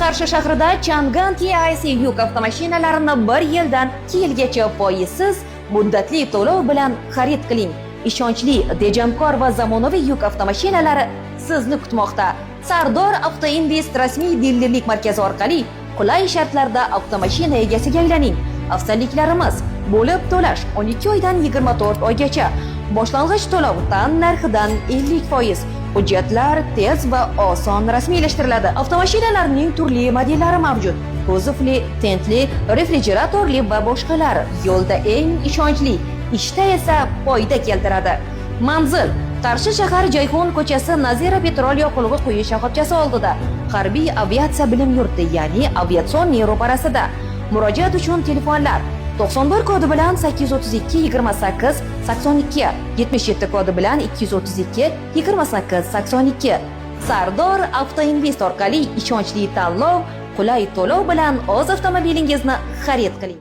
Qarshi shahrida Chang'an TIC yuk avtomashinalarini 1 yildan 2 yilgacha foizsiz muddatli to'lov bilan xarid qiling. Ishonchli, tejamkor va zamonaviy yuk avtomashinalari sizni kutmoqda. Sardor Avtoinvest rasmiy dilerlik markazi orqali qulay shartlarda avtomashina egasiga aylaning. Afzalliklarimiz: bo'lib to'lash 12 oydan 24 oygacha, boshlang'ich to'lov tan narxidan 50%, hujjatlar tez va oson rasmiylashtiriladi. Avtomashinalarning turli modellari mavjud: kuzovli, tentli, refrigeratorli va boshqalar. Yo'lda eng ishonchli, ishda esa foyda keltiradi. Manzil: Qarshi shahar Jayhun ko'chasi, Nazira petrol yoqilg'i quyish shoxobchasi oldida, Harbiy aviatsiya bilim yurti, ya'ni aviatsion ro'parasida. Murojaat uchun telefonlar: 91 kodi bilan 832 28 82, 77 kodi bilan 232 28 82. Sardor Avtoinvest orqali ishonchli tanlov, qulay to'lov bilan o'z avtomobilingizni xarid qiling.